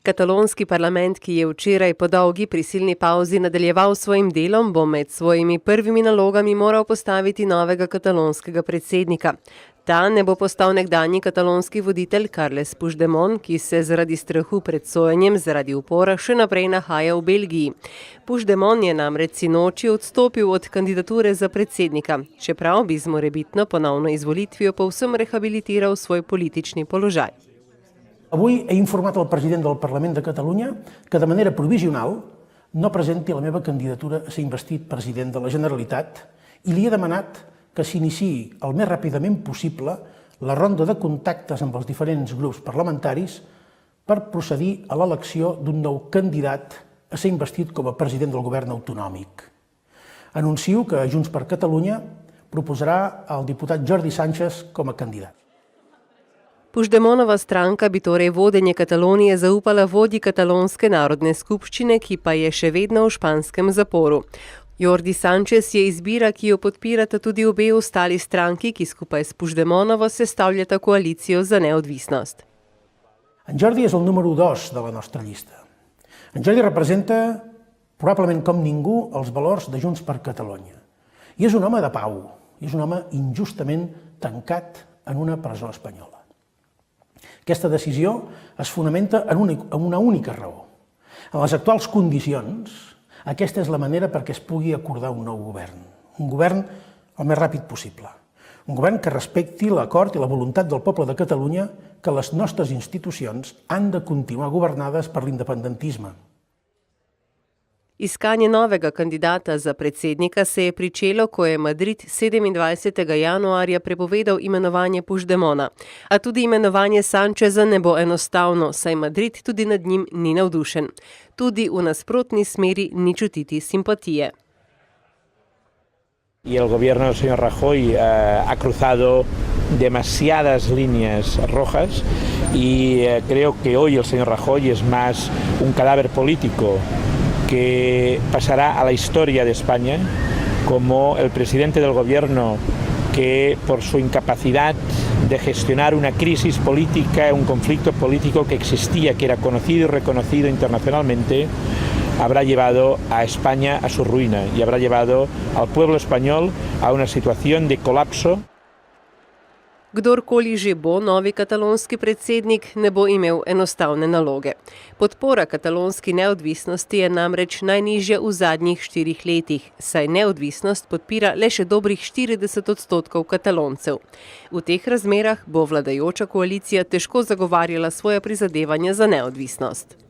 Katalonski parlament, ki je včeraj po dolgi prisilni pauzi nadaljeval s svojim delom, bo med svojimi prvimi nalogami moral postaviti novega katalonskega predsednika. Ta ne bo postal nekdanji katalonski voditelj Carles Puigdemont, ki se zaradi strahu pred sojenjem zaradi upora še naprej nahaja v Belgiji. Puigdemont je namreč sinoči odstopil od kandidature za predsednika, čeprav bi z morebitno ponovno izvolitvijo povsem rehabilitiral svoj politični položaj. Avui he informat el president del Parlament de Catalunya que de manera provisional no presenti la meva candidatura a ser investit president de la Generalitat i li he demanat que s'iniciï el més ràpidament possible la ronda de contactes amb els diferents grups parlamentaris per procedir a l'elecció d'un nou candidat a ser investit com a president del govern autonòmic. Anuncio que Junts per Catalunya proposarà el diputat Jordi Sánchez com a candidat. Puigdemontova stranka bi torej vodenje Katalonije zaupala vodji katalonske narodne skupščine, ki pa je še vedno v španskem zaporu. Jordi Sánchez je izbira, ki jo podpirata tudi obe ostali stranki, ki skupaj s Puigdemontovo sestavljata koalicijo za neodvisnost. En Jordi és el número 2 de la nostra llista. En Jordi representa, probablement com ningú, els valors de Junts per Catalunya. I és un home de pau, i és un home injustament tancat en una presó espanyola. Aquesta decisió es fonamenta en una única raó. En les actuals condicions, aquesta és la manera perquè es pugui acordar un nou govern. Un govern el més ràpid possible. Un govern que respecti l'acord i la voluntat del poble de Catalunya que les nostres institucions han de continuar governades per l'independentisme. Iskanje novega kandidata za predsednika se je pričelo, ko je Madrid 27. januarja prepovedal imenovanje Puigdemonta. A tudi imenovanje Sáncheza ne bo enostavno, saj Madrid tudi nad njim ni navdušen. Tudi v nasprotni smeri ni čutiti simpatije. Y el gobierno del señor Rajoy ha cruzado demasiadas líneas rojas y creo que hoy el señor Rajoy es más un cadáver político que pasará a la historia de España como el presidente del gobierno que por su incapacidad de gestionar una crisis política, un conflicto político que existía, que era conocido y reconocido internacionalmente, habrá llevado a España a su ruina y habrá llevado al pueblo español a una situación de colapso. Kdorkoli že bo novi katalonski predsednik, ne bo imel enostavne naloge. Podpora katalonski neodvisnosti je namreč najnižja v zadnjih 4 letih, saj neodvisnost podpira le še dobrih 40% Kataloncev. V teh razmerah bo vladajoča koalicija težko zagovarjala svoja prizadevanja za neodvisnost.